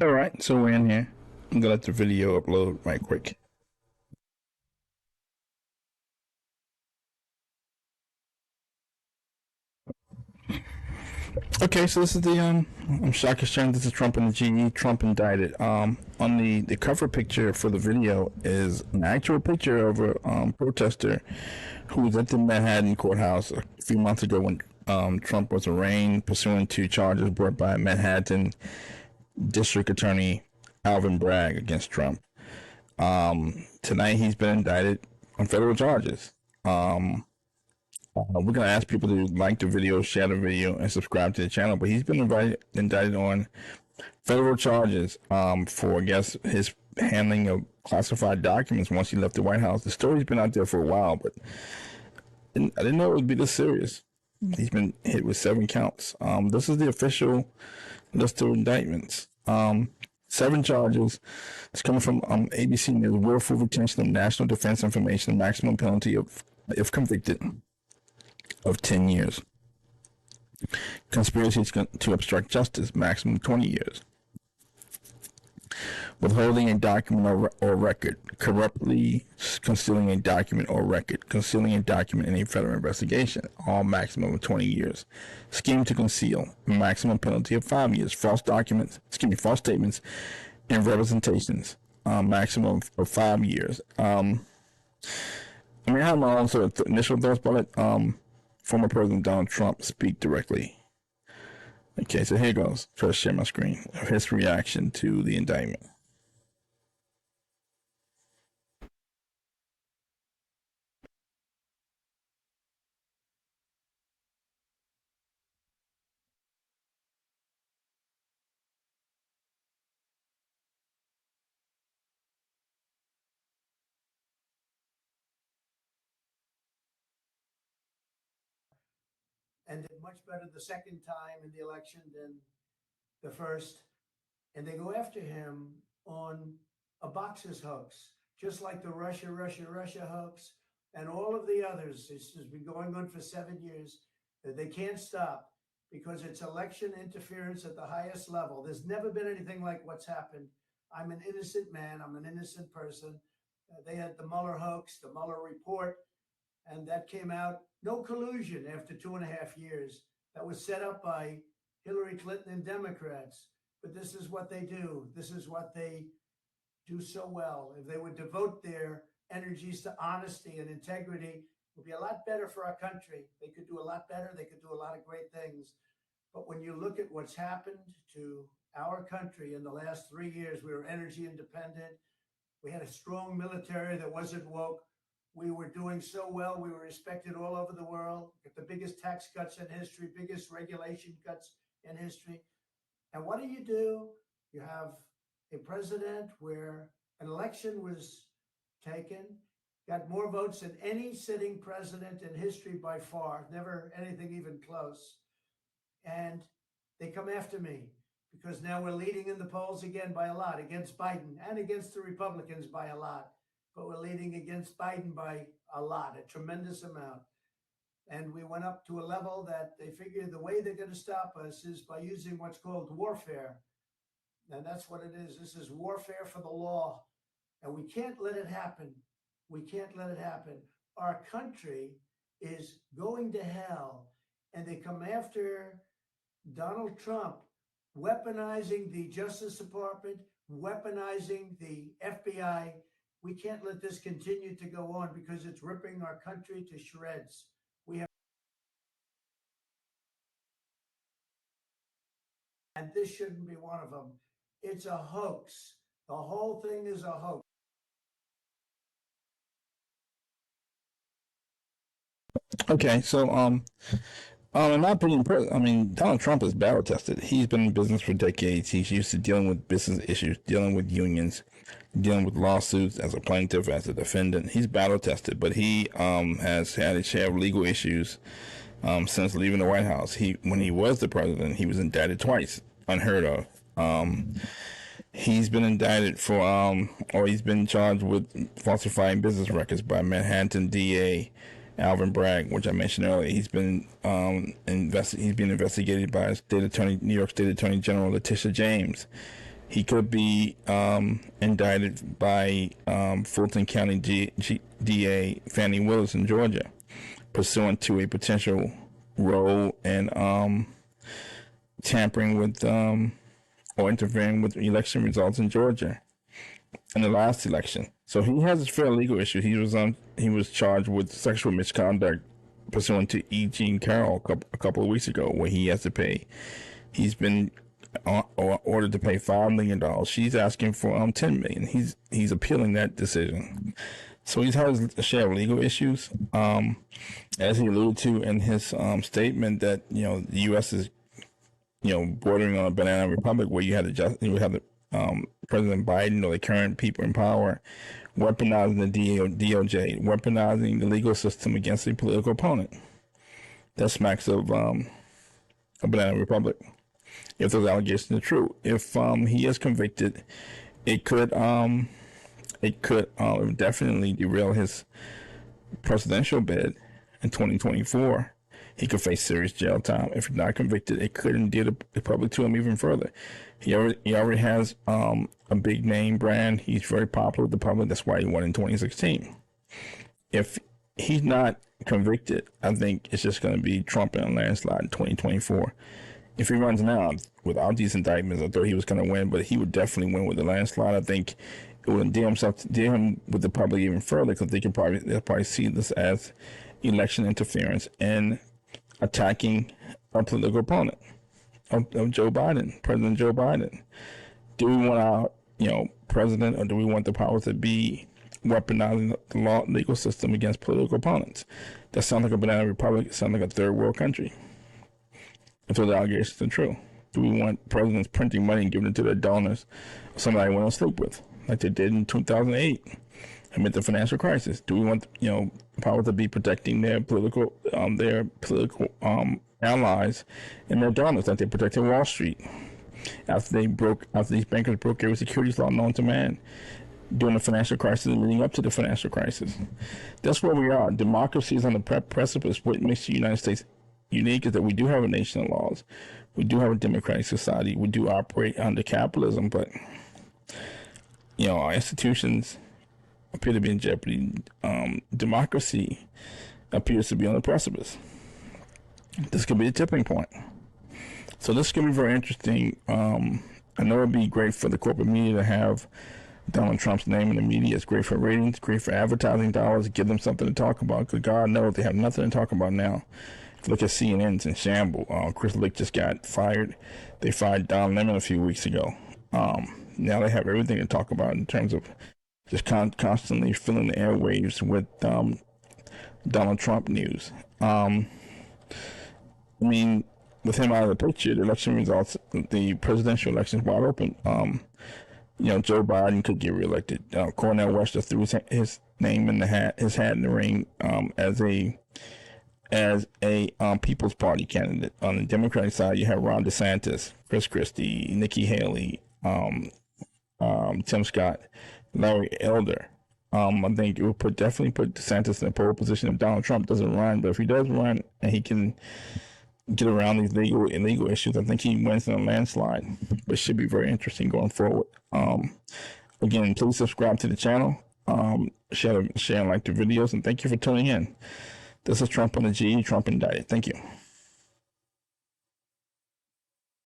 All right, so we're in here. I'm gonna let the video upload right quick. Okay, so this is the I'm shocked sharing this is Trump and the GE. Trump indicted. On the cover picture for the video is an actual picture of a protester who was at the Manhattan courthouse a few months ago when Trump was arraigned pursuant to charges brought by Manhattan District Attorney Alvin Bragg against Trump. Tonight he's been indicted on federal charges. We're gonna ask people to like the video, share the video, and subscribe to the channel. But he's been indicted on federal charges for, I guess, his handling of classified documents once he left the White House. The story's been out there for a while, but I didn't know it would be this serious. He's been hit with 7 counts. This is the official list of indictments. 7 charges. It's coming from ABC News. Willful retention of national defense information. Maximum penalty of, if convicted, of 10 years. Conspiracy to obstruct justice, maximum 20 years. Withholding a document or record, corruptly concealing a document or record, concealing a document in a federal investigation, all maximum of 20 years. Scheme to conceal, maximum penalty of 5 years. False statements and representations, maximum of 5 years. I have my own sort of initial thoughts about it. Former President Donald Trump speak directly. Okay, so here goes. Try to share my screen of his reaction to the indictment. and did much better the second time in the election than the first. And they go after him on a boxes hoax, just like the Russia hoax and all of the others. This has been going on for 7 years. They can't stop because it's election interference at the highest level. There's never been anything like what's happened. I'm an innocent man. I'm an innocent person. They had the Mueller hoax, the Mueller report, and that came out no collusion after 2.5 years. That was set up by Hillary Clinton and Democrats. But this is what they do. This is what they do so well. If they would devote their energies to honesty and integrity, it would be a lot better for our country. They could do a lot better. They could do a lot of great things. But when you look at what's happened to our country in the last 3 years, we were energy independent. We had a strong military that wasn't woke. We were doing so well. We were respected all over the world. Got the biggest tax cuts in history, biggest regulation cuts in history. And what do? You have a president where an election was taken, got more votes than any sitting president in history by far, never anything even close. And they come after me because now we're leading in the polls again by a lot against Biden and against the Republicans by a lot. But we're leading against Biden by a lot, a tremendous amount. And we went up to a level that they figure the way they're going to stop us is by using what's called warfare. And that's what it is. This is warfare for the law. And we can't let it happen. We can't let it happen. Our country is going to hell. And they come after Donald Trump, weaponizing the Justice Department, weaponizing the FBI. We can't let this continue to go on because it's ripping our country to shreds. We have, and this shouldn't be one of them. It's a hoax. The whole thing is a hoax. Okay, so in my opinion, Donald Trump is battle tested. He's been in business for decades. He's used to dealing with business issues, dealing with unions, dealing with lawsuits as a plaintiff, as a defendant. He's battle tested, but he has had his share of legal issues since leaving the White House. When he was the president, he was indicted twice, unheard of. He's been indicted for, or he's been charged with falsifying business records by Manhattan DA Alvin Bragg, which I mentioned earlier. He's been investigated by New York State Attorney General Letitia James, He could be indicted by Fulton County DA Fannie Willis in Georgia, pursuant to a potential role in tampering with or interfering with election results in Georgia in the last election. So he has a fair legal issue. He was charged with sexual misconduct pursuant to E. Jean Carroll a couple of weeks ago, where he has to pay. He's been ordered to pay $5 million. She's asking for $10 million. He's appealing that decision. So he's had his share of legal issues. As he alluded to in his statement, that the U.S. is bordering on a banana republic, where you have the President Biden or the current people in power weaponizing the DOJ, weaponizing the legal system against a political opponent. That smacks of a banana republic. If those allegations are true, if he is convicted, it could definitely derail his presidential bid in 2024. He could face serious jail time. If he's not convicted, it could endear the public to him even further. He already has a big name brand. He's very popular with the public. That's why he won in 2016. If he's not convicted, I think it's just going to be Trump in a landslide in 2024. If he runs now without these indictments, I thought he was going to win, but he would definitely win with the landslide. I think it would endear him with the public even further, because they'll probably see this as election interference and attacking a political opponent of Joe Biden, President Joe Biden. Do we want our president, or do we want the powers that be weaponizing the legal system against political opponents? That sounds like a banana republic. It sounds like a third world country. If those allegations are true, do we want presidents printing money and giving it to their donors, or somebody they want to sleep with, like they did in 2008 amid the financial crisis? Do we want powers to be protecting their political allies and their donors, like they protected Wall Street after these bankers broke every securities law known to man during the financial crisis and leading up to the financial crisis? That's where we are. Democracy is on the precipice. What makes the United States unique is that we do have a nation of laws. We do have a democratic society. We do operate under capitalism, but our institutions appear to be in jeopardy. Democracy appears to be on the precipice. This could be a tipping point. So this could be very interesting. I know it'd be great for the corporate media to have Donald Trump's name in the media. It's great for ratings, great for advertising dollars, give them something to talk about, because God knows they have nothing to talk about now. If you look at CNN's in shambles. Chris Lick just got fired. They fired Don Lemon a few weeks ago. Now they have everything to talk about in terms of just constantly filling the airwaves with Donald Trump news. I mean, with him out of the picture, the election results, the presidential election is wide open. Joe Biden could get reelected. Cornel West threw his name in the hat, his hat in the ring, as a People's Party candidate. On the Democratic side, you have Ron DeSantis, Chris Christie, Nikki Haley, Tim Scott, Larry Elder. I think it would definitely put DeSantis in a pole position if Donald Trump doesn't run. But if he does run and he can get around these illegal issues, I think he wins in a landslide. But it should be very interesting going forward. Again, please subscribe to the channel, share and like the videos, and thank you for tuning in. This is Trump on the GE, Trump Indicted. Thank you.